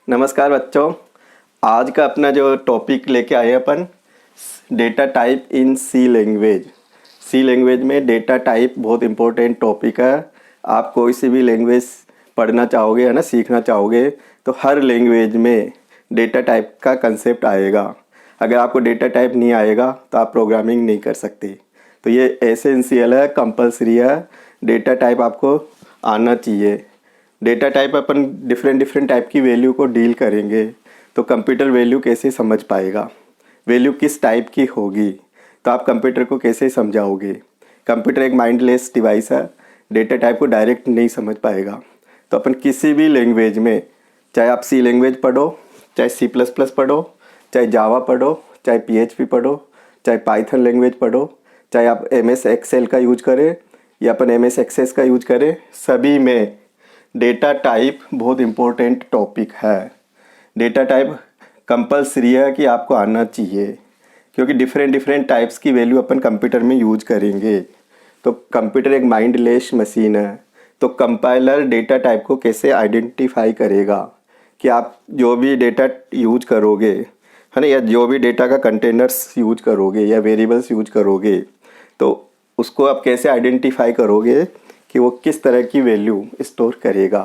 नमस्कार बच्चों। आज का अपना जो टॉपिक लेके आए अपन, data type in C language. C language में डेटा टाइप बहुत इंपॉर्टेंट टॉपिक है। आप कोई सी भी लैंग्वेज पढ़ना चाहोगे है ना, सीखना चाहोगे तो हर लैंग्वेज में डेटा टाइप का कंसेप्ट आएगा। अगर आपको डेटा टाइप नहीं आएगा तो आप प्रोग्रामिंग नहीं कर सकते। तो ये एसेंशियल है, कंपलसरी है। डेटा टाइप आपको आना चाहिए। डेटा टाइप अपन डिफरेंट टाइप की वैल्यू को डील करेंगे तो कंप्यूटर वैल्यू कैसे समझ पाएगा, वैल्यू किस टाइप की होगी, तो आप कंप्यूटर को कैसे समझाओगे। कंप्यूटर एक माइंडलेस डिवाइस है, डेटा टाइप को डायरेक्ट नहीं समझ पाएगा। तो अपन किसी भी लैंग्वेज में, चाहे आप सी लैंग्वेज पढ़ो, चाहे सी प्लस प्लस पढ़ो, चाहे जावा पढ़ो, चाहे PHP पढ़ो, चाहे पाइथन लैंग्वेज पढ़ो, चाहे आप MS एक्सेल का यूज करें या अपन MS एक्सेस का यूज करें, सभी में डेटा टाइप बहुत इम्पोर्टेंट टॉपिक है। डेटा टाइप कंपलसरी है कि आपको आना चाहिए, क्योंकि डिफरेंट टाइप्स की वैल्यू अपन कंप्यूटर में यूज करेंगे। तो कंप्यूटर एक माइंडलेस मशीन है, तो कंपाइलर डेटा टाइप को कैसे आइडेंटिफाई करेगा कि आप जो भी डेटा यूज करोगे है ना, या जो भी डेटा का कंटेनर्स यूज करोगे या वेरिएबल्स यूज करोगे, तो उसको आप कैसे आइडेंटिफाई करोगे कि वो किस तरह की वैल्यू स्टोर करेगा।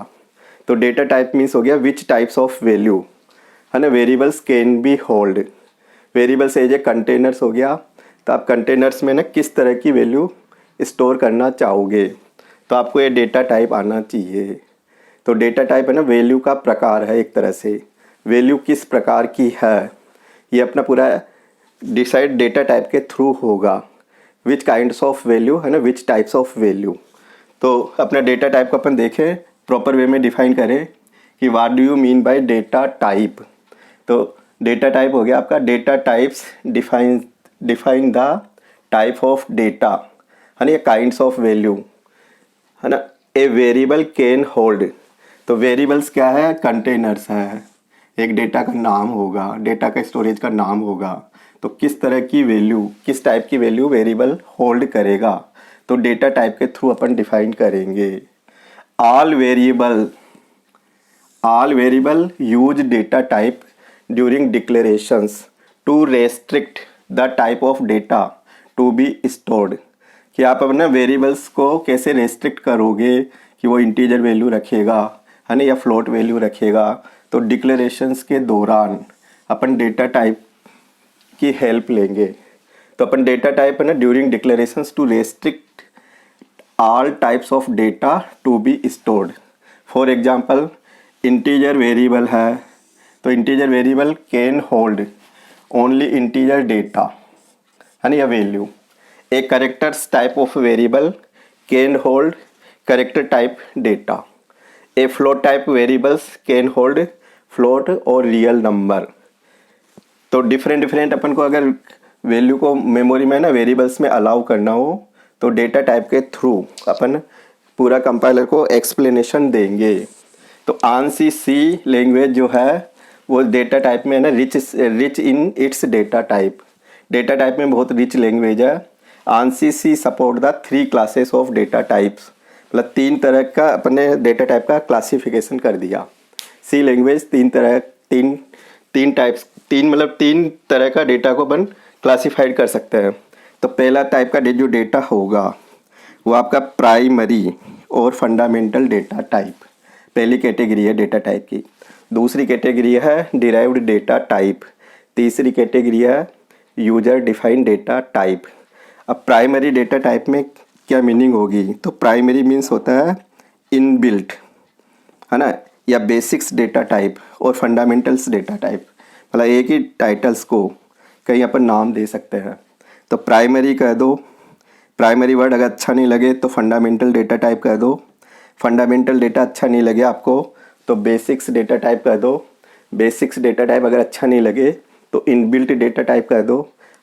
तो डेटा टाइप मीन्स हो गया विच टाइप्स ऑफ वैल्यू है ना, variables can be hold. Variables as a containers हो गया, तो आप कंटेनर्स में ना किस तरह की वैल्यू स्टोर करना चाहोगे, तो आपको ये डेटा टाइप आना चाहिए। तो डेटा टाइप है ना, वैल्यू का प्रकार है एक तरह से। वैल्यू किस प्रकार की है ये अपना पूरा डिसाइड डेटा टाइप के थ्रू होगा। विच काइंड्स ऑफ वैल्यू है ना, विच टाइप्स ऑफ वैल्यू। तो अपना डेटा टाइप को अपन देखें, प्रॉपर वे में डिफाइन करें कि what do you mean by data type. तो डेटा टाइप हो गया आपका, data types define the type of data है ना, या काइंड्स ऑफ वैल्यू है ना। ए वेरिएबल कैन होल्ड, तो वेरिएबल्स क्या है, कंटेनर्स है। एक डेटा का नाम होगा, डेटा का स्टोरेज का नाम होगा। तो किस तरह की वैल्यू, किस टाइप की वैल्यू वेरिएबल होल्ड करेगा, तो डेटा टाइप के थ्रू अपन डिफाइन करेंगे। All variable use data type during declarations to restrict the type of data to be stored. कि आप अपने वेरिएबल्स को कैसे रेस्ट्रिक्ट करोगे कि वो इंटीजर वैल्यू रखेगा है ना, या फ्लोट वैल्यू रखेगा। तो डिक्लेरेशंस के दौरान अपन डेटा टाइप की हेल्प लेंगे। तो अपन डेटा टाइप है ना, during declarations to restrict all types of data to be stored. For example, integer variable है तो integer variable can hold only integer data है ना, या value. A characters type of variable can hold character type data. A float type variables can hold float और real number. तो different अपन को अगर वैल्यू को मेमोरी में ना, वेरिएबल्स में अलाउ करना हो, तो डेटा टाइप के थ्रू अपन पूरा कंपाइलर को एक्सप्लेनेशन देंगे। तो ANSI सी लैंग्वेज जो है वो डेटा टाइप में है ना, rich in its data type. Data type में बहुत रिच लैंग्वेज है। ANSI C support the 3 classes of data types, मतलब 3 तरह का अपने डेटा टाइप का क्लासिफिकेशन कर दिया। सी लैंग्वेज 3 तरह का डेटा को अपन क्लासीफाइड कर सकते हैं। तो पहला टाइप का जो डेटा होगा वो आपका प्राइमरी और फंडामेंटल डेटा टाइप, पहली कैटेगरी है डेटा टाइप की। दूसरी कैटेगरी है डिराइव्ड डेटा टाइप। तीसरी कैटेगरी है यूजर डिफाइंड डेटा टाइप। अब प्राइमरी डेटा टाइप में क्या मीनिंग होगी, तो प्राइमरी मीन्स होता है इनबिल्ट है ना, या बेसिक्स डेटा टाइप और फंडामेंटल्स डेटा टाइप। मतलब एक ही टाइटल्स को कहीं अपन नाम दे सकते हैं। तो प्राइमरी कह दो, प्राइमरी वर्ड अगर अच्छा नहीं लगे तो फंडामेंटल डेटा टाइप कह दो। फंडामेंटल डेटा अच्छा नहीं लगे आपको तो बेसिक्स डेटा टाइप कह दो। बेसिक्स डेटा टाइप अगर अच्छा नहीं लगे तो इनबिल्ट डेटा टाइप कह दो।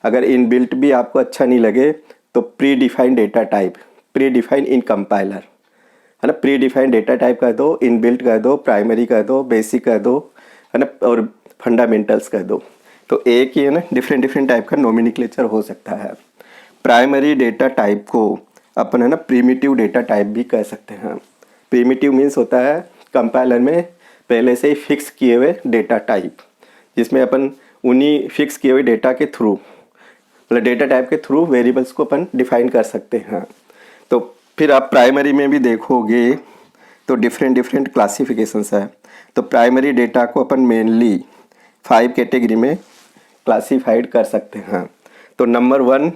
अगर इनबिल्ट भी आपको अच्छा नहीं लगे तो pre defined data type, pre defined in compiler है ना। प्री डिफाइंड डेटा टाइप कह दो, इनबिल्ट कह दो, प्राइमरी कह दो, बेसिक कह दो है ना, और फंडामेंटल्स कह दो। तो एक ही है ना, डिफरेंट टाइप का नोमेनक्लेचर हो सकता है। प्राइमरी डेटा टाइप को अपन है ना प्रिमिटिव डेटा टाइप भी कह सकते हैं। प्रिमिटिव मीन्स होता है कंपाइलर में पहले से ही फिक्स किए हुए डेटा टाइप, जिसमें अपन उन्हीं फिक्स किए हुए डेटा के थ्रू, मतलब डेटा टाइप के थ्रू वेरिएबल्स को अपन डिफाइन कर सकते हैं। तो फिर आप प्राइमरी में भी देखोगे तो डिफरेंट क्लासिफिकेशंस है। तो प्राइमरी डेटा को अपन मेनली 5 कैटेगरी में क्लासीफाइड कर सकते हैं। तो नंबर 1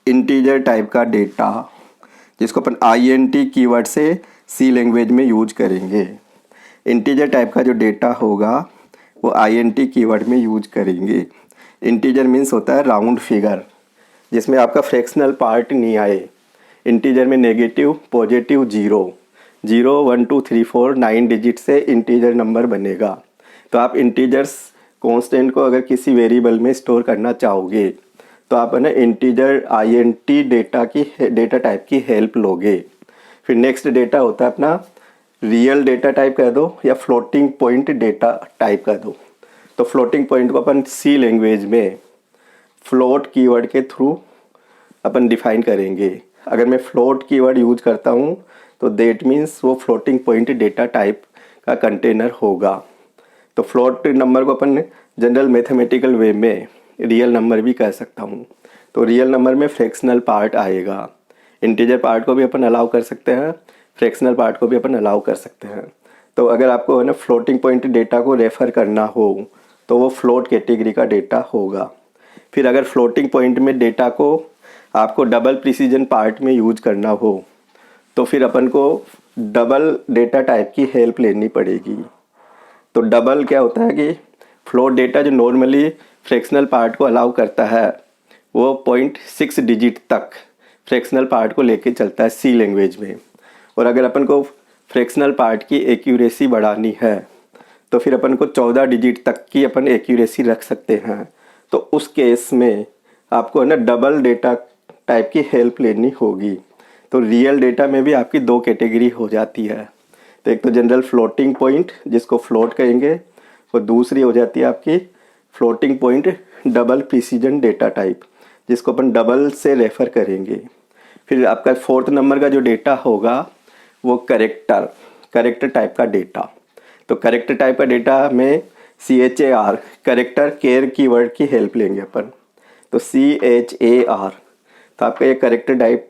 इंटीजर टाइप का डेटा, जिसको अपन INT कीवर्ड से सी लैंग्वेज में यूज करेंगे। इंटीजर टाइप का जो डेटा होगा वो INT कीवर्ड में यूज करेंगे। इंटीजर मीन्स होता है राउंड फिगर, जिसमें आपका फ्रैक्शनल पार्ट नहीं आए। इंटीजर में नेगेटिव, पॉजिटिव, 0 1 2 3 4 9 डिजिट से इंटीजर नंबर बनेगा। तो आप इंटीजर्स कांस्टेंट को अगर किसी वेरिएबल में स्टोर करना चाहोगे तो आप है ना इंटीजर INT डेटा टाइप की हेल्प लोगे। फिर नेक्स्ट डेटा होता है अपना रियल डेटा टाइप कह दो या फ्लोटिंग पॉइंट डेटा टाइप कह दो। तो फ्लोटिंग पॉइंट को अपन सी लैंग्वेज में फ्लोट कीवर्ड के थ्रू अपन डिफाइन करेंगे। अगर मैं फ्लोट कीवर्ड यूज करता हूँ तो दैट मीन्स वो फ्लोटिंग पॉइंट डेटा टाइप का कंटेनर होगा। तो फ्लोट नंबर को अपन जनरल मैथमेटिकल वे में रियल नंबर भी कह सकता हूँ। तो रियल नंबर में फ्रैक्शनल पार्ट आएगा। इंटीजर पार्ट को भी अपन अलाउ कर सकते हैं, फ्रैक्शनल पार्ट को भी अपन अलाउ कर सकते हैं। तो अगर आपको है ना फ्लोटिंग पॉइंट डेटा को रेफ़र करना हो तो वो फ्लोट कैटेगरी का डेटा होगा। फिर अगर फ्लोटिंग पॉइंट में डेटा को आपको डबल प्रिसीजन पार्ट में यूज करना हो तो फिर अपन को डबल डेटा टाइप की हेल्प लेनी पड़ेगी। तो डबल क्या होता है कि फ्लोट डेटा जो नॉर्मली फ्रैक्शनल पार्ट को अलाउ करता है वो 0.6 डिजिट तक फ्रैक्शनल पार्ट को लेके चलता है सी लैंग्वेज में। और अगर अपन को फ्रैक्शनल पार्ट की एक्यूरेसी बढ़ानी है तो फिर अपन को 14 डिजिट तक की अपन एक्यूरेसी रख सकते हैं। तो उस केस में आपको है ना डबल डेटा टाइप की हेल्प लेनी होगी। तो रियल डेटा में भी आपकी 2 कैटेगरी हो जाती है। तो एक तो जनरल फ्लोटिंग पॉइंट जिसको फ्लोट कहेंगे, और दूसरी हो जाती है आपकी floating point double precision data type, जिसको अपन डबल से रेफ़र करेंगे। फिर आपका 4th नंबर का जो डेटा होगा वो करेक्टर टाइप का डेटा। तो करेक्टर टाइप का डेटा में CHAR करेक्टर केयर कीवर्ड की हेल्प लेंगे अपन। तो CHAR तो आपका ये करेक्टर टाइप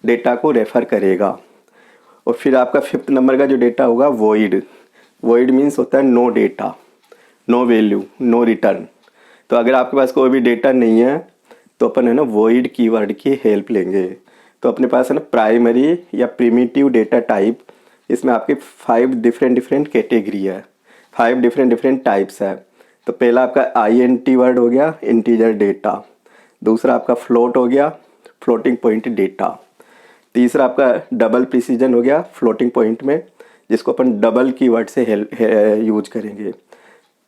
डेटा को रेफ़र करेगा। और फिर आपका 5th नंबर का जो डेटा होगा वॉइड मीन्स होता है no data, no value, no return. तो अगर आपके पास कोई भी डेटा नहीं है तो अपन है ना वॉइड कीवर्ड की हेल्प लेंगे। तो अपने पास है ना प्राइमरी या प्रिमिटिव डेटा टाइप, इसमें आपके 5 डिफरेंट कैटेगरी है, 5 डिफरेंट टाइप्स है। तो पहला आपका INT वर्ड हो गया, इंटीजर डेटा। दूसरा आपका फ्लोट हो गया, फ्लोटिंग पॉइंट डेटा। तीसरा आपका डबल प्रिसीजन हो गया फ्लोटिंग पॉइंट में, जिसको अपन डबल कीवर्ड से यूज करेंगे।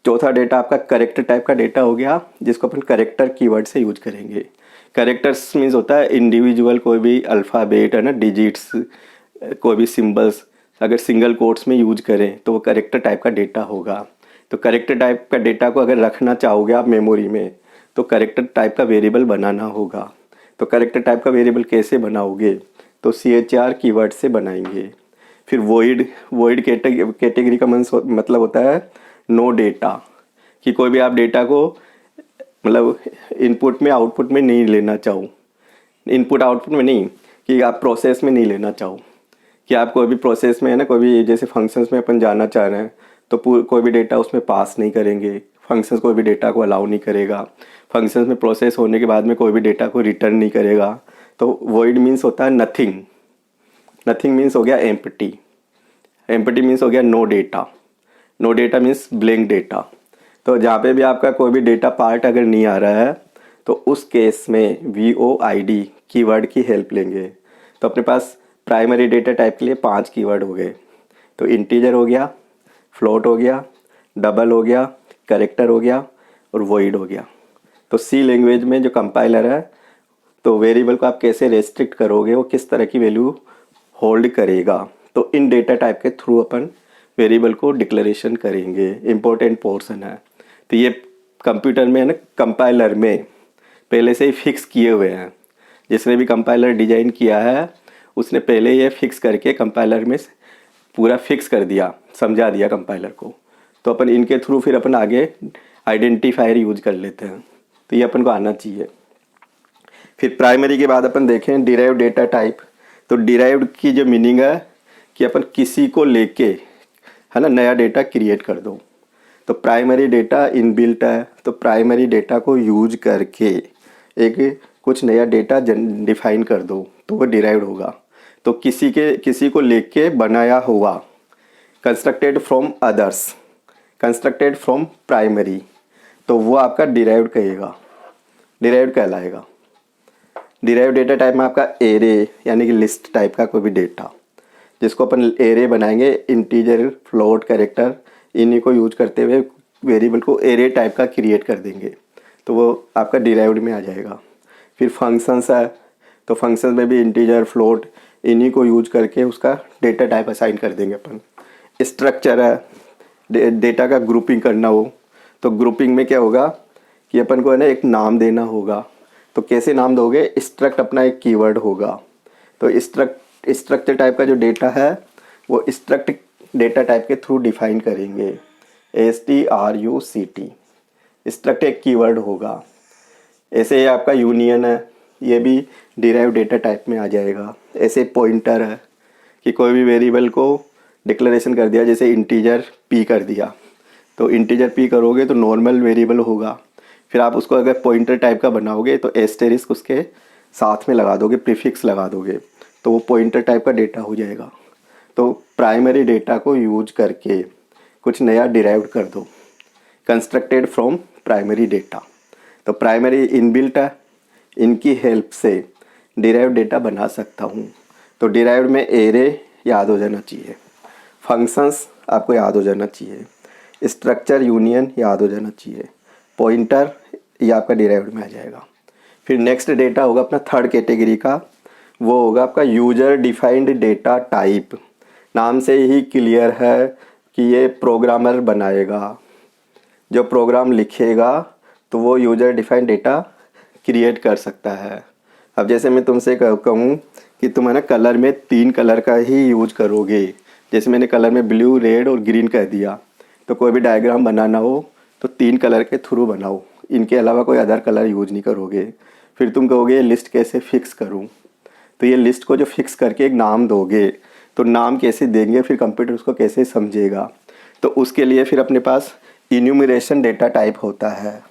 चौथा डेटा आपका करेक्टर टाइप का डेटा हो गया, जिसको अपन करेक्टर कीवर्ड से यूज करेंगे। करेक्टर्स मीन्स होता है इंडिविजुअल कोई भी अल्फ़ाबेट है ना, डिजिट्स, कोई भी सिंबल्स अगर सिंगल कोट्स में यूज करें तो वो करेक्टर टाइप का डेटा होगा। तो करेक्टर टाइप का डेटा को अगर रखना चाहोगे आप मेमोरी में तो करेक्टर टाइप का वेरिएबल बनाना होगा। तो करेक्टर टाइप का वेरिएबल कैसे बनाओगे? तो CHAR कीवर्ड से बनाएंगे। फिर वॉइड कैटेगरी का मतलब होता है नो डेटा, कि कोई भी आप डेटा को मतलब इनपुट में आउटपुट में नहीं लेना चाहो, इनपुट आउटपुट में नहीं, कि आप प्रोसेस में नहीं लेना चाहो, कि आप कोई भी प्रोसेस में है ना, कोई भी जैसे फंक्शंस में अपन जाना चाह रहे हैं तो कोई भी डेटा उसमें पास नहीं करेंगे, फंक्शंस कोई भी डेटा को अलाउ नहीं करेगा, फंक्शंस में प्रोसेस होने के बाद में कोई भी डेटा को रिटर्न नहीं करेगा। तो वॉइड मीन्स होता है नथिंग मीन्स हो गया एम्प्टी मीन्स हो गया no data means blank data. तो जहाँ पे भी आपका कोई भी डेटा पार्ट अगर नहीं आ रहा है तो उस केस में VOID कीवर्ड की हेल्प लेंगे। तो अपने पास प्राइमरी डेटा टाइप के लिए 5 कीवर्ड हो गए। तो इंटीजर हो गया, फ्लोट हो गया, डबल हो गया, करेक्टर हो गया और वॉइड हो गया। तो सी लैंग्वेज में जो कंपाइलर है तो वेरिएबल को आप कैसे रेस्ट्रिक्ट करोगे, वो किस तरह की वैल्यू होल्ड करेगा, तो इन डेटा टाइप के थ्रू अपन वेरिएबल को डिक्लेरेशन करेंगे। इम्पोर्टेंट पोर्शन है। तो ये कंप्यूटर में है ना, कंपाइलर में पहले से ही फिक्स किए हुए हैं। जिसने भी कंपाइलर डिजाइन किया है उसने पहले ये फिक्स करके कंपाइलर में पूरा फिक्स कर दिया, समझा दिया कंपाइलर को। तो अपन इनके थ्रू फिर अपन आगे आइडेंटिफायर यूज कर लेते हैं। तो ये अपन को आना चाहिए। फिर प्राइमरी के बाद अपन देखें डिराइव्ड डेटा टाइप। तो डिराइव्ड की जो मीनिंग है कि अपन किसी को लेके है ना नया डेटा क्रिएट कर दो। तो प्राइमरी डेटा इनबिल्ट है, तो प्राइमरी डेटा को यूज करके एक कुछ नया डेटा डिफाइन कर दो तो वो डिराइव्ड होगा। तो किसी को लेके बनाया हुआ, constructed from others, constructed from primary, तो वो आपका डिराइव्ड कहेगा, डिराइव्ड कहलाएगा। डिराइव्ड डेटा टाइप में आपका एरे यानी कि लिस्ट टाइप का कोई भी डेटा, जिसको अपन एरे बनाएंगे, इंटीजर, फ्लोट, कैरेक्टर, इन्हीं को यूज करते हुए वेरिएबल को एरे टाइप का क्रिएट कर देंगे, तो वो आपका डिराइव्ड में आ जाएगा। फिर फंक्शंस है, तो फंक्शंस में भी इंटीजर, फ्लोट, इन्हीं को यूज करके उसका डेटा टाइप असाइन कर देंगे अपन। स्ट्रक्चर है, डेटा का ग्रुपिंग करना हो, तो ग्रुपिंग में क्या होगा कि अपन को है ना एक नाम देना होगा। तो कैसे नाम दोगे, स्ट्रक्ट अपना एक कीवर्ड होगा। तो स्ट्रक्चर टाइप का जो डेटा है वो स्ट्रक्ट डेटा टाइप के थ्रू डिफाइन करेंगे, STRUCT, स्ट्रक्ट एक कीवर्ड होगा। ऐसे ही आपका यूनियन है, ये भी डिराइव्ड डेटा टाइप में आ जाएगा। ऐसे पॉइंटर है कि कोई भी वेरिएबल को डिक्लेरेशन कर दिया, जैसे इंटीजर p कर दिया, तो इंटीजर p करोगे तो नॉर्मल वेरिएबल होगा। फिर आप उसको अगर पॉइंटर टाइप का बनाओगे तो एस्टेरिस्क उसके साथ में लगा दोगे, प्रीफिक्स लगा दोगे, तो वो पॉइंटर टाइप का डेटा हो जाएगा। तो प्राइमरी डेटा को यूज करके कुछ नया डिराइव्ड कर दो, कंस्ट्रक्टेड फ्रॉम प्राइमरी डेटा। तो प्राइमरी इनबिल्ट है, इनकी हेल्प से डिराइव्ड डेटा बना सकता हूँ। तो डिराइव्ड में एरे याद हो जाना चाहिए, फंक्शंस आपको याद हो जाना चाहिए, स्ट्रक्चर यूनियन याद हो जाना चाहिए, पॉइंटर ये आपका डिराइव्ड में आ जाएगा। फिर नेक्स्ट डेटा होगा अपना थर्ड कैटेगरी का, वो होगा आपका यूजर डिफाइंड डेटा टाइप। नाम से ही क्लियर है कि ये प्रोग्रामर बनाएगा, जो प्रोग्राम लिखेगा तो वो यूजर डिफाइंड डेटा क्रिएट कर सकता है। अब जैसे मैं तुमसे कहूँ कि तुम है ना कलर में 3 कलर का ही यूज करोगे, जैसे मैंने कलर में ब्लू, रेड और ग्रीन कह दिया, तो कोई भी डायग्राम बनाना हो तो 3 कलर के थ्रू बनाओ, इनके अलावा कोई अदर कलर यूज नहीं करोगे। फिर तुम कहोगे ये लिस्ट कैसे फिक्स करूँ, तो ये लिस्ट को जो फिक्स करके एक नाम दोगे, तो नाम कैसे देंगे, फिर कंप्यूटर उसको कैसे समझेगा, तो उसके लिए फिर अपने पास इन्यूमरेशन डेटा टाइप होता है।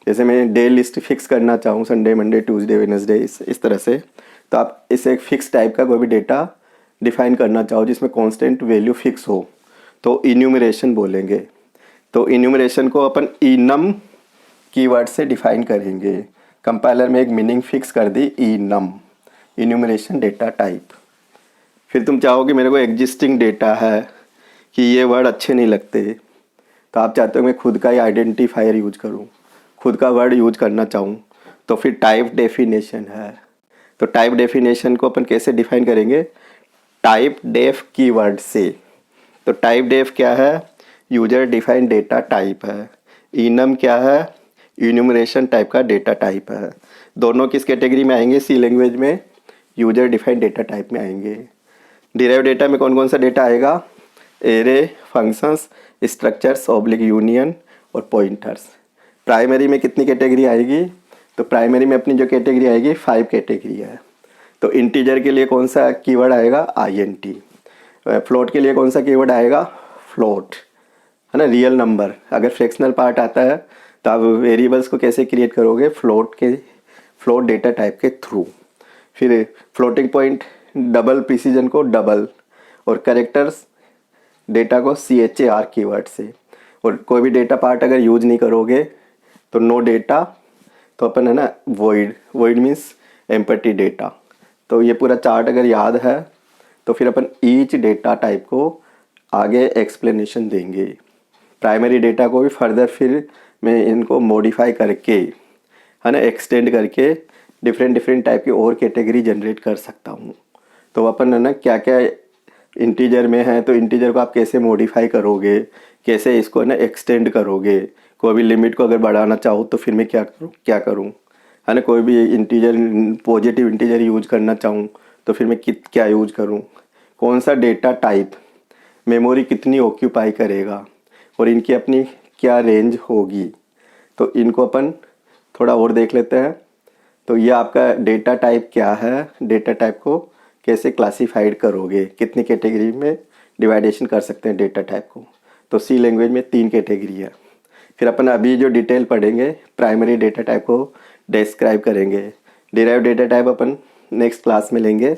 जैसे मैं डे लिस्ट फिक्स करना चाहूँ, संडे, मंडे, ट्यूसडे, वेडनेसडे, इस तरह से, तो आप इसे एक फिक्स टाइप का कोई भी डेटा डिफाइन करना चाहो जिसमें कांस्टेंट वैल्यू फिक्स हो, तो इन्यूमरेशन बोलेंगे। तो इन्यूमरेशन को अपन इनम कीवर्ड से डिफाइन करेंगे। कंपाइलर में एक मीनिंग फिक्स कर दी, इनम, इन्यूमरेशन डेटा टाइप। फिर तुम चाहोगे मेरे को एग्जिस्टिंग डेटा है कि ये वर्ड अच्छे नहीं लगते, तो आप चाहते हो मैं खुद का ही आइडेंटिफायर यूज करूँ, खुद का वर्ड यूज करना चाहूँ, तो फिर टाइप डेफिनेशन है। तो टाइप डेफिनेशन को अपन कैसे डिफाइन करेंगे, टाइप डेफ कीवर्ड से। तो टाइप डेफ क्या है, यूजर डिफाइंड डेटा टाइप है। इनम क्या है, इन्यूमरेशन टाइप का डेटा टाइप है। दोनों किस कैटेगरी में आएंगे, सी लैंग्वेज में यूजर डिफाइंड डेटा टाइप में आएंगे। डिराइव्ड डेटा में कौन कौन सा डेटा आएगा, array, functions, structures, oblique union और पॉइंटर्स। प्राइमरी में कितनी कैटेगरी आएगी, तो प्राइमरी में अपनी जो कैटेगरी आएगी 5 कैटेगरी है। तो इंटीजर के लिए कौन सा कीवर्ड आएगा, INT। फ्लोट के लिए कौन सा कीवर्ड आएगा, फ्लोट, है ना, रियल नंबर। अगर फ्रैक्शनल पार्ट आता है तो आप वेरिएबल्स को कैसे क्रिएट करोगे, फ्लोट डेटा टाइप के थ्रू। फिर फ्लोटिंग पॉइंट, डबल प्रिसीजन को डबल, और कैरेक्टर्स डेटा को CHAR कीवर्ड से। और कोई भी डेटा पार्ट अगर यूज नहीं करोगे तो नो डेटा, तो अपन है ना वॉइड मीन्स एम्प्टी डेटा। तो ये पूरा चार्ट अगर याद है तो फिर अपन ईच डेटा टाइप को आगे एक्सप्लेनेशन देंगे। प्राइमरी डेटा को भी फर्दर फिर मैं इनको मॉडिफाई करके, है ना, एक्सटेंड करके डिफरेंट टाइप की और कैटेगरी जनरेट कर सकता हूँ। तो अपन है ना क्या क्या इंटीजर में है, तो इंटीजर को आप कैसे मॉडिफाई करोगे, कैसे इसको है ना एक्सटेंड करोगे, कोई भी लिमिट को अगर बढ़ाना चाहो तो फिर मैं क्या करूँ, है ना, कोई भी इंटीजर, पॉजिटिव इंटीजर यूज करना चाहूँ तो फिर मैं क्या यूज करूँ, कौन सा डेटा टाइप मेमोरी कितनी ऑक्यूपाई करेगा, और इनकी अपनी क्या रेंज होगी। तो इनको अपन थोड़ा और देख लेते हैं। तो ये आपका डेटा टाइप क्या है, डेटा टाइप को कैसे क्लासीफाइड करोगे, कितनी कैटेगरी में डिवाइडेशन कर सकते हैं डेटा टाइप को। तो सी लैंग्वेज में 3 कैटेगरी है। फिर अपन अभी जो डिटेल पढ़ेंगे, प्राइमरी डेटा टाइप को डिस्क्राइब करेंगे। डिराइव डेटा टाइप अपन नेक्स्ट क्लास में लेंगे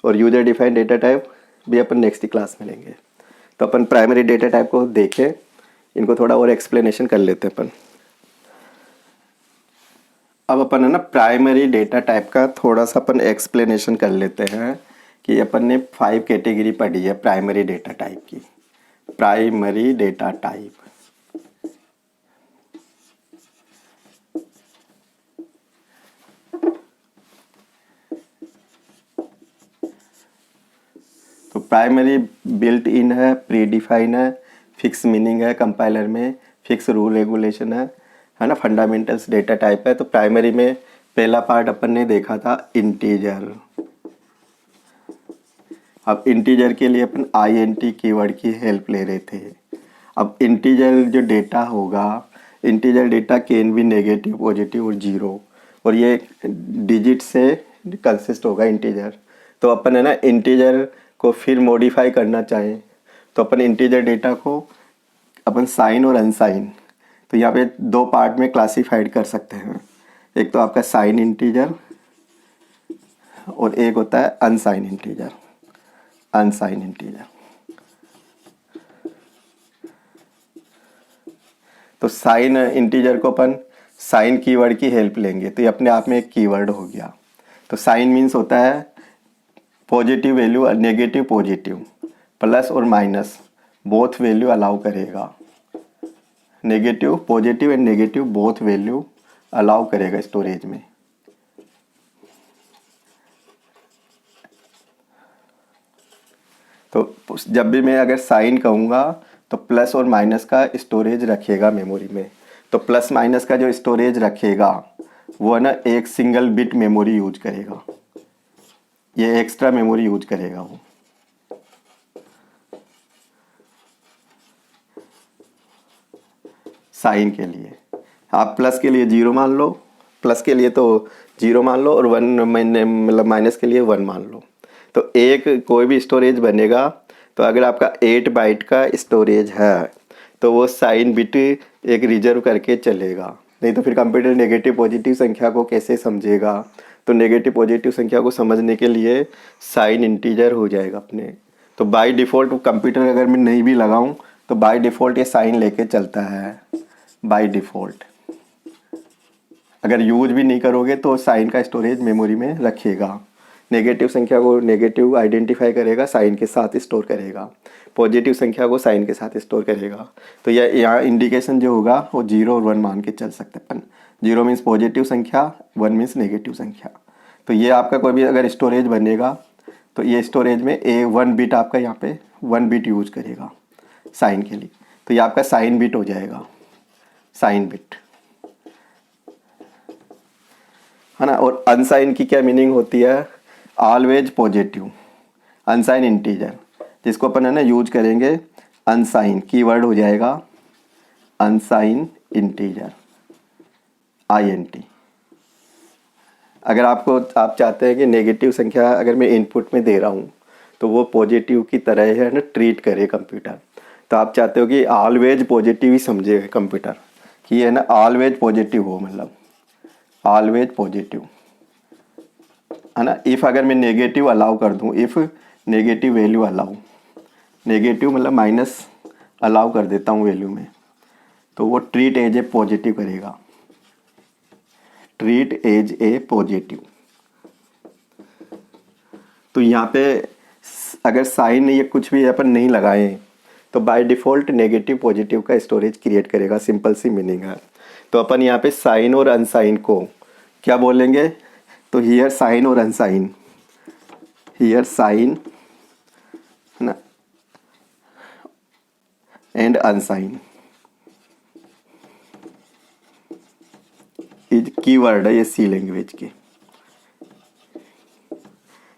और यूजर डिफाइंड डेटा टाइप भी अपन नेक्स्ट क्लास में लेंगे। तो अपन प्राइमरी डेटा टाइप को देखें, इनको थोड़ा और एक्सप्लेनेशन कर लेते हैं अपन। अब अपन है ना प्राइमरी डेटा टाइप का थोड़ा सा अपन एक्सप्लेनेशन कर लेते हैं कि अपन ने 5 कैटेगरी पढ़ी है प्राइमरी डेटा टाइप की। प्राइमरी डेटा टाइप, तो प्राइमरी बिल्ट इन है, प्री डिफाइन है, फिक्स मीनिंग है, कंपाइलर में फिक्स रूल रेगुलेशन है ना, फंडामेंटल्स डेटा टाइप है। तो प्राइमरी में पहला पार्ट अपन ने देखा था इंटीजर। अब इंटीजर के लिए अपन INT कीवर्ड की हेल्प ले रहे थे। अब इंटीजर जो डेटा होगा, इंटीजर डेटा कैन भी नेगेटिव, पॉजिटिव और जीरो, और ये डिजिट से कंसिस्ट होगा इंटीजर। तो अपन है ना इंटीजर को फिर मॉडिफाई करना चाहें तो अपन इंटीजर डेटा को अपन साइन और अनसाइन, तो यहाँ पे 2 पार्ट में क्लासीफाइड कर सकते हैं। एक तो आपका साइन इंटीजर और एक होता है अनसाइन इंटीजर। अनसाइन इंटीजर, तो साइन इंटीजर को अपन साइन कीवर्ड की हेल्प लेंगे, तो ये अपने आप में एक कीवर्ड हो गया। तो साइन मीन्स होता है पॉजिटिव वैल्यू और नेगेटिव पॉजिटिव, प्लस और माइनस बोथ वैल्यू अलाउ करेगा। Negative positive and negative both value allow करेगा स्टोरेज में। तो जब भी मैं अगर साइन कहूँगा तो प्लस और माइनस का स्टोरेज रखेगा मेमोरी में। तो प्लस माइनस का जो स्टोरेज रखेगा वो है ना एक सिंगल बिट मेमोरी यूज करेगा, ये एक्स्ट्रा मेमोरी यूज करेगा वो। साइन के लिए आप प्लस के लिए 0 मान लो, प्लस के लिए तो 0 मान लो, और 1 मतलब माइनस के लिए 1 मान लो। तो एक कोई भी स्टोरेज बनेगा, तो अगर आपका 8 बाइट का स्टोरेज है तो वो साइन बिट एक रिजर्व करके चलेगा, नहीं तो फिर कंप्यूटर नेगेटिव पॉजिटिव संख्या को कैसे समझेगा। तो नेगेटिव पॉजिटिव संख्या को समझने के लिए साइन इंटीजर हो जाएगा अपने। तो बाय डिफ़ॉल्ट कंप्यूटर अगर मैं नहीं भी लगाऊं तो बाय डिफ़ॉल्ट ये साइन लेके चलता है। बाय डिफ़ॉल्ट अगर यूज भी नहीं करोगे तो साइन का स्टोरेज मेमोरी में रखेगा। नेगेटिव संख्या को नेगेटिव आइडेंटिफाई करेगा, साइन के साथ स्टोर करेगा। पॉजिटिव संख्या को साइन के साथ स्टोर करेगा। तो यह यहाँ इंडिकेशन जो होगा वो 0 और 1 मान के चल सकते अपन। 0 मीन्स पॉजिटिव संख्या, 1 मीन्स नेगेटिव संख्या। तो ये आपका कोई भी अगर स्टोरेज बनेगा तो ये स्टोरेज में 1 बिट आपका यहाँ पे 1 बिट यूज करेगा साइन के लिए। तो ये आपका साइन बिट हो जाएगा, साइन बिट, है ना। और अनसाइन की क्या मीनिंग होती है? Always positive. अनसाइन इंटीजर जिसको अपन है ना यूज करेंगे, अनसाइन कीवर्ड हो जाएगा अनसाइन इंटीजर, INT। अगर आप चाहते हैं कि नेगेटिव संख्या अगर मैं इनपुट में दे रहा हूँ तो वो पॉजिटिव की तरह है ना ट्रीट करे कंप्यूटर। तो आप चाहते हो कि ऑलवेज पॉजिटिव ही समझे कंप्यूटर, कि ये ना ऑलवेज पॉजिटिव हो, मतलब ऑलवेज पॉजिटिव, है ना। इफ़ अगर मैं नेगेटिव अलाउ कर दूँ, if negative value allow, negative मतलब माइनस अलाउ कर देता हूँ वैल्यू में, तो वो ट्रीट एज ए पॉजिटिव करेगा, ट्रीट एज ए पॉजिटिव। तो यहाँ पे अगर साइन ये कुछ भी अपन नहीं लगाएं तो बाय डिफ़ॉल्ट नेगेटिव पॉजिटिव का स्टोरेज क्रिएट करेगा, सिंपल सी मीनिंग है। तो अपन यहाँ पे साइन और अनसाइन को क्या बोलेंगे? तो हियर साइन और अनसाइन, हियर साइन है ना एंड अनसाइन इज कीवर्ड है ये सी लैंग्वेज के।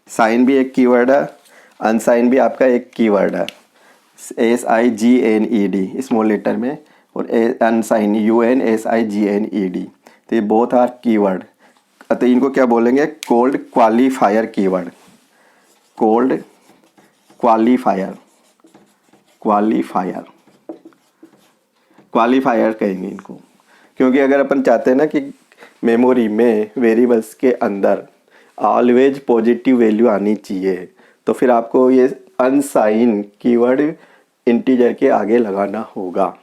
साइन भी एक कीवर्ड है, अनसाइन भी आपका एक कीवर्ड है। SIGNED स्मॉल लेटर में, और अनसाइन UNSIGNED। तो ये बोथ आर कीवर्ड। तो इनको क्या बोलेंगे? Cold qualifier keyword. Cold qualifier, qualifier कहेंगे इनको। क्योंकि अगर अपन चाहते हैं ना कि मेमोरी में वेरिएबल्स के अंदर ऑलवेज पॉजिटिव वैल्यू आनी चाहिए, तो फिर आपको ये अनसाइन कीवर्ड इंटीजर के आगे लगाना होगा।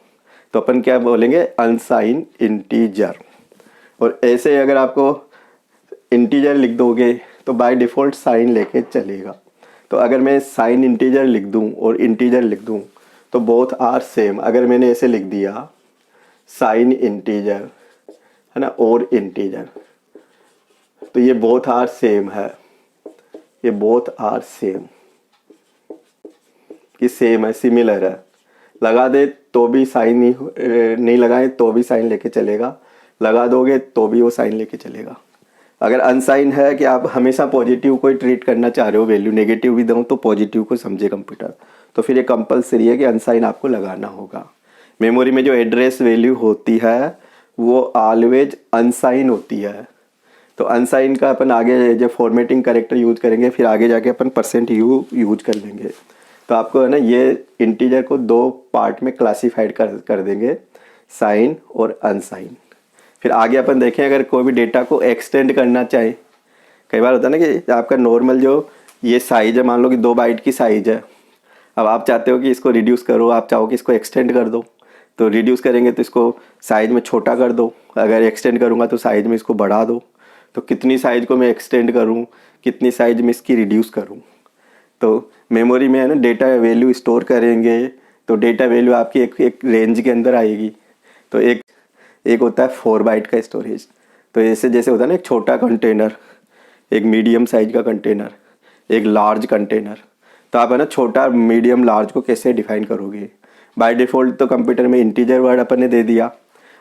तो अपन क्या बोलेंगे? अनसाइन इंटीजर। और ऐसे अगर आपको इंटीजर लिख दोगे तो बाय डिफ़ॉल्ट साइन लेके चलेगा। तो अगर मैं साइन इंटीजर लिख दूं और इंटीजर लिख दूं तो बोथ आर सेम। अगर मैंने ऐसे लिख दिया साइन इंटीजर, है ना, और इंटीजर, तो ये बोथ आर सेम है, ये बोथ आर सेम, कि सेम है, सिमिलर है। लगा दे तो भी साइन नहीं लगाए तो भी साइन लेके चलेगा, लगा दोगे तो भी वो साइन लेके चलेगा। अगर अनसाइन है कि आप हमेशा पॉजिटिव को ट्रीट करना चाह रहे हो, वैल्यू नेगेटिव भी दो तो पॉजिटिव को समझे कंप्यूटर, तो फिर ये कंपलसरी है कि अनसाइन आपको लगाना होगा। मेमोरी में जो एड्रेस वैल्यू होती है वो ऑलवेज अनसाइन होती है। तो अनसाइन का अपन आगे जब फॉर्मेटिंग करेक्टर यूज करेंगे फिर आगे जाके अपन % यूज कर लेंगे। तो आपको है ना ये इंटीजर को 2 पार्ट में क्लासीफाइड कर देंगे, साइन और अनसाइन। फिर आगे अपन देखें अगर कोई भी डेटा को एक्सटेंड करना चाहे, कई बार होता है ना कि आपका नॉर्मल जो ये साइज़ है, मान लो कि 2 बाइट की साइज़ है, अब आप चाहते हो कि इसको रिड्यूस करो, आप चाहो कि इसको एक्सटेंड कर दो, तो रिड्यूस करेंगे तो इसको साइज़ में छोटा कर दो, अगर एक्सटेंड करूँगा तो साइज़ में इसको बढ़ा दो। तो कितनी साइज़ को मैं एक्सटेंड करूँ, कितनी साइज़ में इसकी रिड्यूस करूँ। तो मेमोरी में है ना डेटा वैल्यू स्टोर करेंगे तो डेटा वैल्यू आपकी एक रेंज के अंदर आएगी। तो एक होता है 4 बाइट का स्टोरेज। तो ऐसे जैसे होता है ना एक छोटा कंटेनर, एक मीडियम साइज का कंटेनर, एक लार्ज कंटेनर। तो आप है ना छोटा मीडियम लार्ज को कैसे डिफाइन करोगे? बाय डिफ़ॉल्ट तो कंप्यूटर में इंटीजर वर्ड अपन ने दे दिया।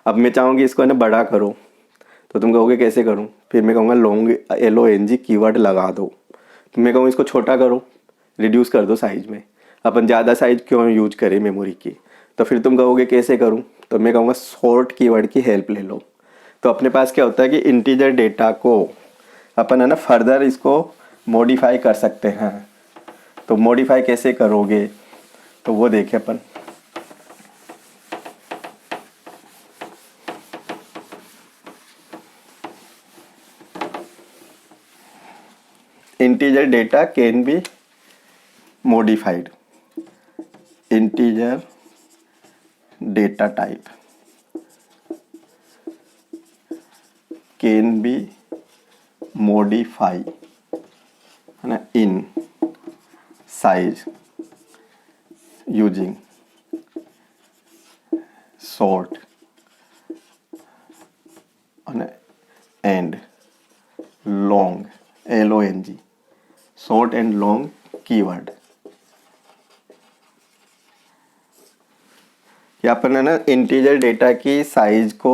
अब मैं चाहूँगी इसको है ना बड़ा करो, तो तुम कहोगे कैसे करूँ? फिर मैं कहूँगा लॉन्ग LONG कीवर्ड लगा दो। तो मैं कहूँ इसको छोटा करो, रिड्यूस कर दो साइज़ में। अपन ज़्यादा साइज़ क्यों यूज करें मेमोरी की? तो फिर तुम कहोगे कैसे करूँ? तो मैं कहूँगा सॉर्ट कीवर्ड की हेल्प ले लो। तो अपने पास क्या होता है कि इंटीजर डेटा को अपन है ना फर्दर इसको मॉडिफाई कर सकते हैं। तो मॉडिफाई कैसे करोगे तो वो देखें अपन। Integer data can be modified. Integer data type can be modified है ना in size using sort है ना and long LONG sort and long keyword. या अपन है ना इंटीजर डेटा की साइज को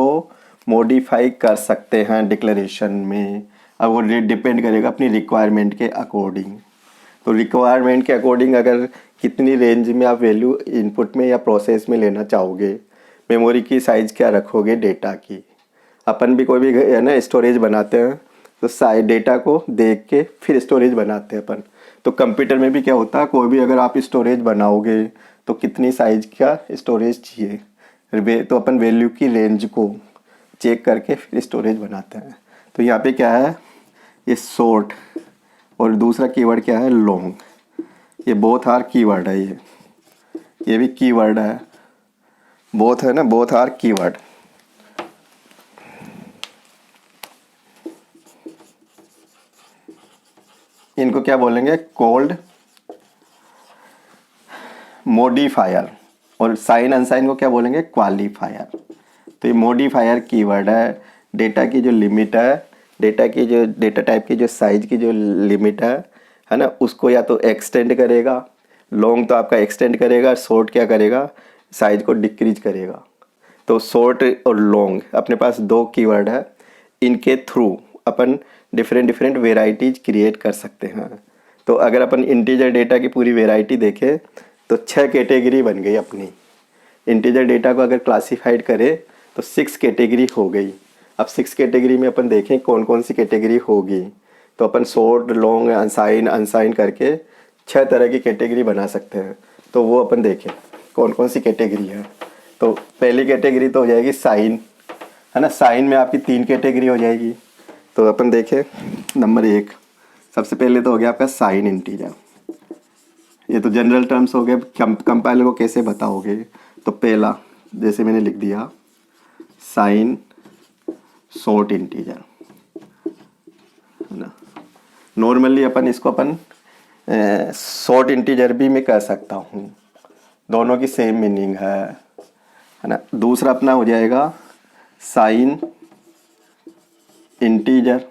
मॉडिफाई कर सकते हैं डिक्लेरेशन में। अब वो डिपेंड करेगा अपनी रिक्वायरमेंट के अकॉर्डिंग। तो रिक्वायरमेंट के अकॉर्डिंग अगर कितनी रेंज में आप वैल्यू इनपुट में या प्रोसेस में लेना चाहोगे, मेमोरी की साइज़ क्या रखोगे डेटा की। अपन भी कोई भी है ना स्टोरेज बनाते हैं तो साइज डेटा को देख के फिर स्टोरेज बनाते हैं अपन। तो कंप्यूटर में भी क्या होता है, कोई भी अगर आप स्टोरेज बनाओगे तो कितनी साइज़ का स्टोरेज चाहिए, तो अपन वैल्यू की रेंज को चेक करके फिर स्टोरेज बनाते हैं। तो यहाँ पे क्या है, ये शॉर्ट और दूसरा कीवर्ड क्या है लॉन्ग। ये बोथ आर कीवर्ड है, ये भी कीवर्ड है, बोथ है ना, बोथ आर कीवर्ड। इनको क्या बोलेंगे, कोल्ड मॉडिफायर, और साइन अनसाइन को क्या बोलेंगे, क्वालिफायर। तो ये मॉडिफायर कीवर्ड है। डेटा की जो लिमिट है, डेटा की जो डेटा टाइप की जो साइज की जो लिमिट है ना, उसको या तो एक्सटेंड करेगा, लॉन्ग तो आपका एक्सटेंड करेगा, शॉर्ट क्या करेगा, साइज को डिक्रीज करेगा। तो शॉर्ट और लॉन्ग अपने पास 2 कीवर्ड है, इनके थ्रू अपन डिफरेंट वेराइटीज क्रिएट कर सकते हैं। तो अगर अपन इंटीजर डेटा की पूरी वेराइटी देखें तो 6 कैटेगरी बन गई अपनी। इंटीजर डेटा को अगर क्लासिफाइड करें तो 6 कैटेगरी हो गई। अब 6 कैटेगरी में अपन देखें कौन कौन सी कैटेगरी होगी। तो अपन शॉर्ट, लॉन्ग, अनसाइन, अनसाइन करके 6 तरह की कैटेगरी बना सकते हैं। तो वो अपन देखें कौन कौन सी कैटेगरी है। तो पहली कैटेगरी तो हो जाएगी साइन, है ना। साइन में आपकी 3 कैटेगरी हो जाएगी। तो अपन देखें नंबर 1, सबसे पहले तो हो गया आपका साइन इंटीजर। ये तो जनरल टर्म्स हो गए, कंपाइलर को कैसे बताओगे। तो पहला जैसे मैंने लिख दिया साइन शॉर्ट इंटीजर, है ना। नॉर्मली अपन इसको अपन शॉर्ट इंटीजर भी मैं कह सकता हूँ, दोनों की सेम मीनिंग है ना। दूसरा अपना हो जाएगा साइन इंटीजर,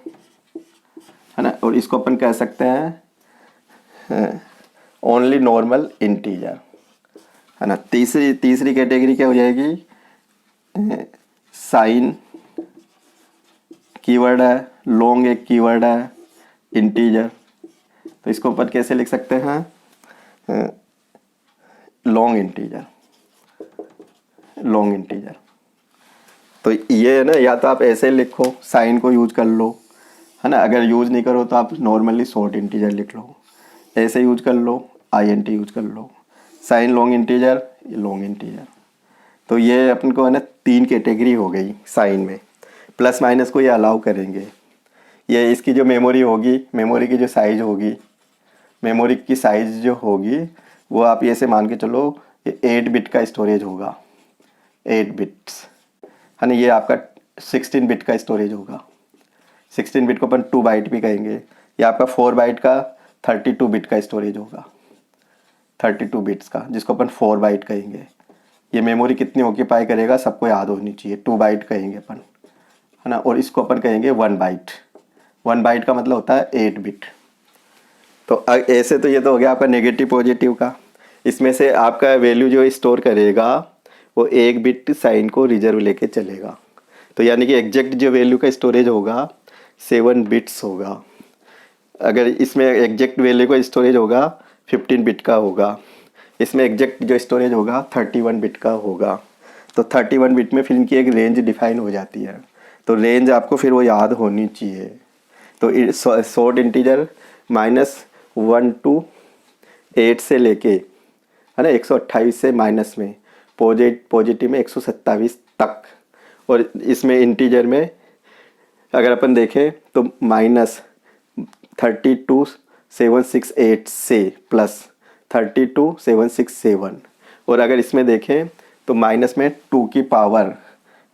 है ना। और इसको अपन कह सकते हैं ओनली नॉर्मल इंटीजर, है ना। तीसरी कैटेगरी क्या हो जाएगी, साइन कीवर्ड है, लॉन्ग एक कीवर्ड है, इंटीजर। तो इसको अपन कैसे लिख सकते हैं, लॉन्ग इंटीजर, लॉन्ग इंटीजर। तो ये है ना, या तो आप ऐसे लिखो साइन को यूज कर लो, है ना। अगर यूज नहीं करो तो आप नॉर्मली शॉर्ट इंटीजर लिख लो, ऐसे यूज कर लो, INT यूज कर लो। Sign long integer, long integer. तो ये अपन को है ना 3 कैटेगरी हो गई साइन में। प्लस माइनस को ये अलाउ करेंगे। ये इसकी जो मेमोरी होगी, मेमोरी की जो साइज होगी, मेमोरी की साइज जो होगी वो आप ये से मान के चलो, ये 8 बिट का स्टोरेज होगा, 8 बिट्स, है ना। ये आपका 16 बिट का स्टोरेज होगा। 16 बिट को अपन 2 बाइट भी कहेंगे। ये आपका 4 बाइट का 32 बिट का स्टोरेज होगा, 32 बिट्स का, जिसको अपन 4 बाइट कहेंगे। ये मेमोरी कितनी ऑक्यूपाई करेगा सबको याद होनी चाहिए, 2 बाइट कहेंगे अपन, है ना। और इसको अपन कहेंगे 1 बाइट। 1 बाइट का मतलब होता है 8 बिट। तो ऐसे तो ये तो हो गया आपका नेगेटिव पॉजिटिव का। इसमें से आपका वैल्यू जो स्टोर करेगा वो 1 बिट साइन को रिजर्व लेके चलेगा। तो यानी कि एग्जैक्ट जो वैल्यू का स्टोरेज होगा 7 बिट्स होगा। अगर इसमें एग्जैक्ट वैल्यू का स्टोरेज होगा 15 बिट का होगा। इसमें एग्जैक्ट जो स्टोरेज होगा 31 बिट का होगा। तो 31 बिट में फिर इनकी एक रेंज डिफाइन हो जाती है। तो रेंज आपको फिर वो याद होनी चाहिए। तो शॉर्ट इंटीजर -1 to 8 से लेके, है ना, 128 से माइनस में, पॉजिटिव में 127 तक। और इसमें इंटीजर में अगर अपन देखें तो -32,768 से +32,767। और अगर इसमें देखें तो माइनस में 2 की पावर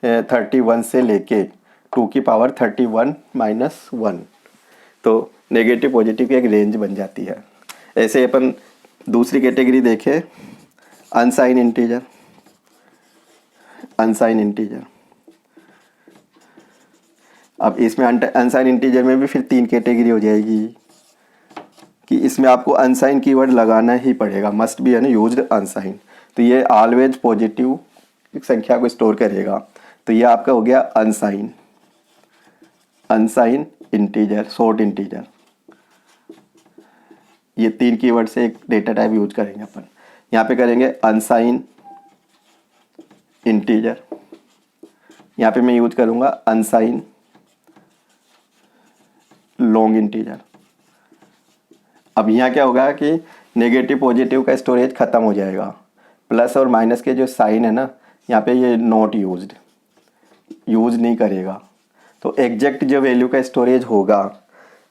31 से लेके 2 की पावर 31 -1। तो नेगेटिव पॉजिटिव की एक रेंज बन जाती है। ऐसे अपन दूसरी कैटेगरी देखें, अनसाइन इंटीजर। अनसाइन इंटीजर, अब इसमें अनसाइन इंटीजर में भी फिर 3 कैटेगरी हो जाएगी कि इसमें आपको अनसाइन कीवर्ड लगाना ही पड़ेगा, मस्ट बी है ना यूज्ड अनसाइन। तो ये ऑलवेज पॉजिटिव संख्या को स्टोर करेगा। तो ये आपका हो गया अनसाइन, अनसाइन इंटीजर, शॉर्ट इंटीजर। ये 3 कीवर्ड से एक डेटा टाइप यूज करेंगे अपन। यहाँ पे करेंगे अनसाइन इंटीजर, यहाँ पे मैं यूज करूँगा अनसाइन लॉन्ग इंटीजर। अब यहाँ क्या होगा कि नेगेटिव पॉजिटिव का स्टोरेज ख़त्म हो जाएगा। प्लस और माइनस के जो साइन है ना, यहाँ पे ये नॉट यूज्ड, यूज नहीं करेगा। तो एग्जैक्ट जो वैल्यू का स्टोरेज होगा,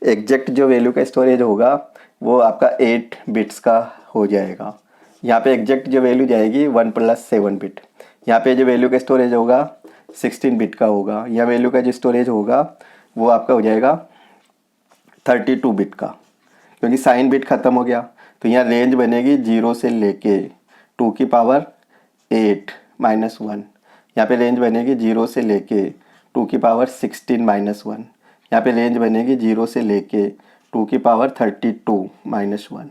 एग्जैक्ट जो वैल्यू का स्टोरेज होगा वो आपका 8 बिट्स का हो जाएगा। यहाँ पे एग्जैक्ट जो वैल्यू जाएगी 1 + 7 बिट। यहाँ पे जो वैल्यू का स्टोरेज होगा 16 बिट का होगा। यह वैल्यू का जो स्टोरेज होगा वो आपका हो जाएगा 32 बिट का, क्योंकि साइन बिट ख़त्म हो गया। तो यहाँ रेंज बनेगी 0 से लेके 2 की पावर 8 -1। यहाँ पे रेंज बनेगी 0 से लेके 2 की पावर 16 -1। यहाँ पे रेंज बनेगी 0 से लेके 2 की पावर 32 -1।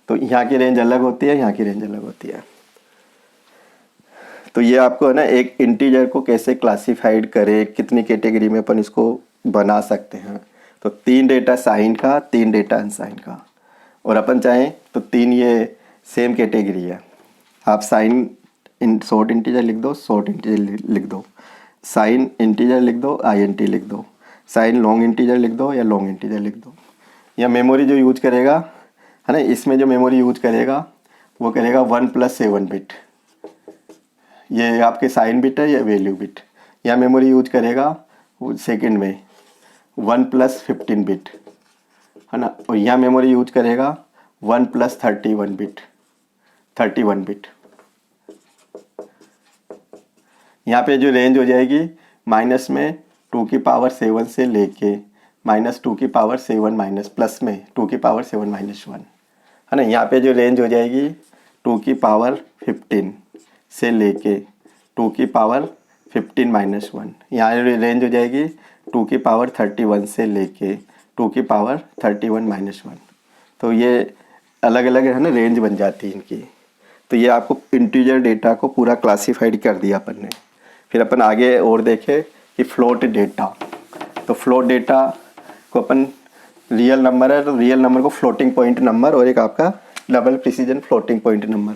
तो यहाँ की रेंज अलग होती है, यहाँ की रेंज अलग होती है। तो ये आपको है ना एक इंटीजर को कैसे क्लासिफाइड करें, कितनी कैटेगरी में अपन इसको बना सकते हैं। तो 3 डेटा साइन का, 3 डेटा अनसाइन का, और अपन चाहें तो 3 ये सेम कैटेगरी है। आप साइन इन शॉर्ट इंटीजर लिख दो, शॉर्ट इंटीजर लिख दो, साइन इंटीजर लिख दो, INT लिख दो, साइन लॉन्ग इंटीजर लिख दो या लॉन्ग इंटीजर लिख दो। या मेमोरी जो यूज करेगा है ना, इसमें जो मेमोरी यूज करेगा वो करेगा 1+7 बिट, ये आपके साइन बिट है या वैल्यू बिट। या मेमोरी यूज करेगा वो सेकंड में 1+15 बिट है ना, और यहाँ मेमोरी यूज करेगा 1+31 बिट, 31 बिट। यहाँ पे जो रेंज हो जाएगी माइनस में 2⁻7 से लेके -2⁻7 माइनस प्लस में 2⁻7 -1 है ना। यहाँ पे जो रेंज हो जाएगी 2⁻15 से लेके 2⁻15 -1। यहाँ रेंज हो जाएगी 2⁻31 से लेके 2⁻31 -1। तो ये अलग अलग है ना रेंज बन जाती है इनकी। तो ये आपको इंटीजर डेटा को पूरा क्लासिफाइड कर दिया अपन ने। फिर अपन आगे और देखें कि फ्लोट डेटा। तो फ्लोट डेटा को अपन रियल नंबर है तो रियल नंबर को फ्लोटिंग पॉइंट नंबर और एक आपका double precision floating point number.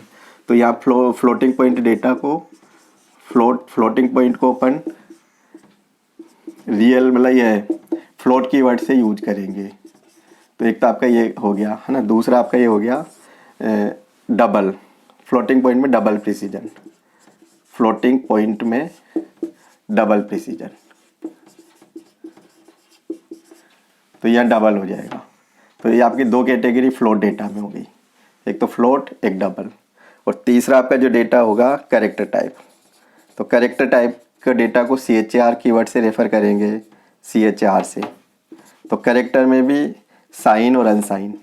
तो यहाँ फ्लोटिंग पॉइंट डेटा को फ्लोटिंग पॉइंट को अपन रियल मतलब ये है फ्लोट कीवर्ड से यूज करेंगे। तो एक तो आपका ये हो गया है ना, दूसरा आपका ये हो गया डबल फ्लोटिंग पॉइंट में डबल प्रिसीजन, फ्लोटिंग पॉइंट में डबल प्रिसीजन। तो यह डबल हो जाएगा। तो ये आपकी दो कैटेगरी फ्लोट डेटा में हो गई, एक तो फ्लोट एक डबल। और तीसरा आपका जो डेटा होगा कैरेक्टर टाइप। तो कैरेक्टर टाइप का डेटा को CHR कीवर्ड से रेफर करेंगे, CHR से। तो कैरेक्टर में भी साइन और अनसाइन,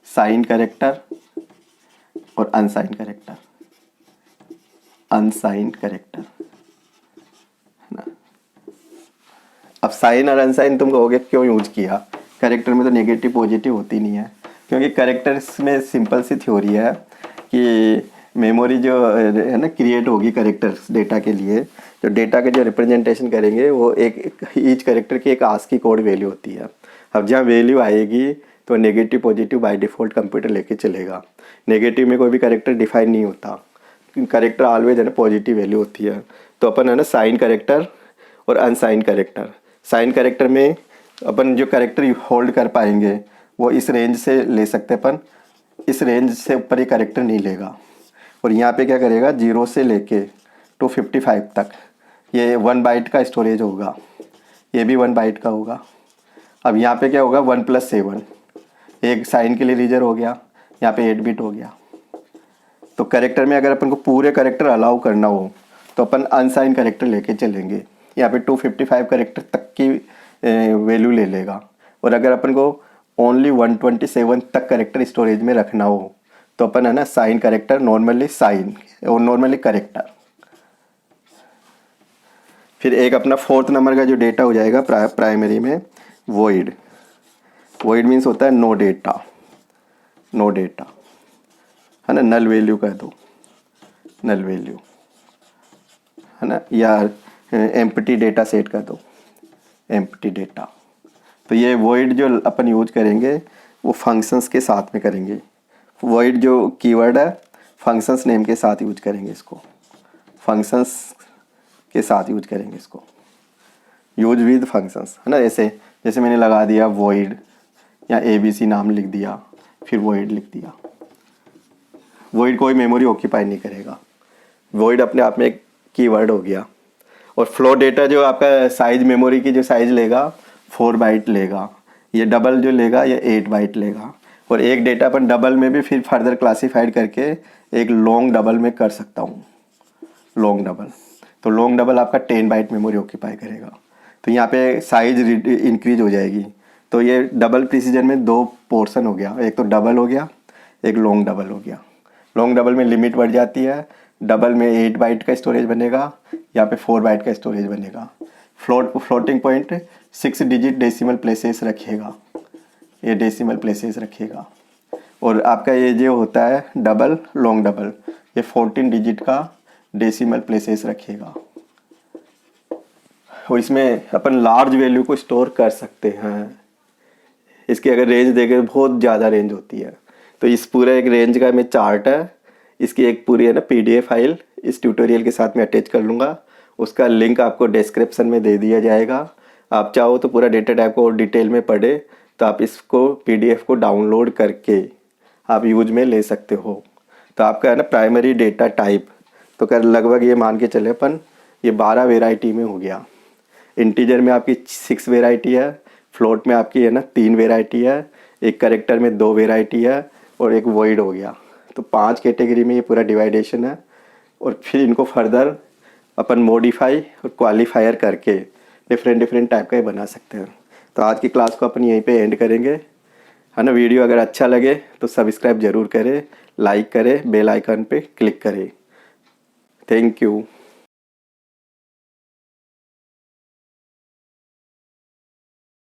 साइन कैरेक्टर और अनसाइन कैरेक्टर, अनसाइन कैरेक्टर है ना। अब साइन और अनसाइन तुम कहोगे क्यों यूज किया, कैरेक्टर में तो नेगेटिव पॉजिटिव होती नहीं है। क्योंकि कैरेक्टर्स में सिंपल सी थ्योरी है कि मेमोरी जो है ना क्रिएट होगी कैरेक्टर्स डेटा के लिए, जो डेटा के जो रिप्रेजेंटेशन करेंगे वो एक ईच कैरेक्टर की एक आस्की कोड वैल्यू होती है। अब जहाँ वैल्यू आएगी तो negative positive by default computer लेके चलेगा। नेगेटिव में कोई भी कैरेक्टर डिफाइन नहीं होता, कैरेक्टर ऑलवेज है ना पॉजिटिव वैल्यू होती है। तो अपन है ना साइन कैरेक्टर और अनसाइन कैरेक्टर। साइन कैरेक्टर में अपन जो कैरेक्टर होल्ड कर पाएंगे वो इस रेंज से ले सकते अपन, इस रेंज से ऊपर ये कैरेक्टर नहीं लेगा। और यहाँ पे क्या करेगा 0 से लेके 255 तक ये 1 बाइट का स्टोरेज होगा, ये भी 1 बाइट का होगा। अब यहाँ पे क्या होगा 1+7, एक साइन के लिए रीजर हो गया, यहाँ पे 8 बिट हो गया। तो कैरेक्टर में अगर अपन को पूरे कैरेक्टर अलाउ करना हो तो अपन अनसाइन कैरेक्टर लेके चलेंगे, यहाँ पे 255 कैरेक्टर तक की वैल्यू ले लेगा। और अगर अपन को ओनली 127 तक कैरेक्टर स्टोरेज में रखना हो तो अपन है ना साइन कैरेक्टर, नॉर्मली साइन और नॉर्मली कैरेक्टर। फिर एक अपना फोर्थ नंबर का जो डेटा हो जाएगा प्राइमरी में वॉइड। वॉइड मीन्स होता है नो डेटा, नो डेटा है ना, नल वैल्यू कह दो, नल वैल्यू है ना, या एम्प्टी डेटा सेट कर दो, एम्प्टी डेटा। तो ये वॉइड जो अपन यूज करेंगे वो फंक्शंस के साथ में करेंगे। वॉइड जो कीवर्ड है फंक्शंस नेम के साथ यूज करेंगे इसको, फंक्शंस के साथ यूज करेंगे इसको, यूज विद फंक्शंस है ना। जैसे मैंने लगा दिया वॉइड या ABC नाम लिख दिया, फिर वॉइड लिख दिया। वॉइड कोई मेमोरी ऑक्यूपाई नहीं करेगा, वॉइड अपने आप में एक कीवर्ड हो गया। और फ्लोट डेटा जो आपका साइज मेमोरी की जो साइज लेगा 4 बाइट लेगा, ये डबल जो लेगा ये 8 बाइट लेगा। और एक डेटा पर डबल में भी फिर फर्दर क्लासीफाइड करके एक लॉन्ग डबल में कर सकता हूँ, लॉन्ग डबल। तो लॉन्ग डबल आपका 10 बाइट मेमोरी ऑक्यूपाई करेगा। तो यहाँ पे साइज इंक्रीज हो जाएगी। तो ये डबल प्रिसीजन में 2 पोर्शन हो गया, एक तो डबल हो गया, एक लॉन्ग डबल हो गया। लॉन्ग डबल में लिमिट बढ़ जाती है, डबल में 8 बाइट का स्टोरेज बनेगा, यहाँ पे 4 बाइट का स्टोरेज बनेगा। Floating point 6 digit decimal places रखेगा, ये डेसिमल प्लेसेस रखेगा। और आपका ये जो होता है डबल लॉन्ग डबल, ये 14 डिजिट का डेसिमल प्लेसेस रखेगा। और इसमें अपन लार्ज वैल्यू को स्टोर कर सकते हैं। इसकी अगर रेंज देखें बहुत ज़्यादा रेंज होती है। तो इस पूरे एक रेंज का में चार्ट है, इसकी एक पूरी है ना PDF फाइल इस ट्यूटोरियल के साथ में अटैच कर लूँगा। उसका लिंक आपको डिस्क्रिप्शन में दे दिया जाएगा। आप चाहो तो पूरा डेटा टाइप को और डिटेल में पढ़े तो आप इसको PDF को डाउनलोड करके आप यूज में ले सकते हो। तो आपका है ना प्राइमरी डेटा टाइप तो कर लगभग ये मान के चले अपन ये 12 वेराइटी में हो गया। इंटीजर में आपकी 6 वेराइटी है, फ्लोट में आपकी है ना 3 वेराइटी है, एक करेक्टर में 2 वेराइटी है और एक वॉइड हो गया। तो 5 कैटेगरी में ये पूरा डिवाइडेशन है और फिर इनको फर्दर अपन मॉडिफाई और क्वालिफायर करके डिफरेंट टाइप का ये बना सकते हैं। तो आज की क्लास को अपन यहीं पे एंड करेंगे, है ना। वीडियो अगर अच्छा लगे तो सब्सक्राइब ज़रूर करें, लाइक करें, बेल आइकन पे क्लिक करें। Thank you.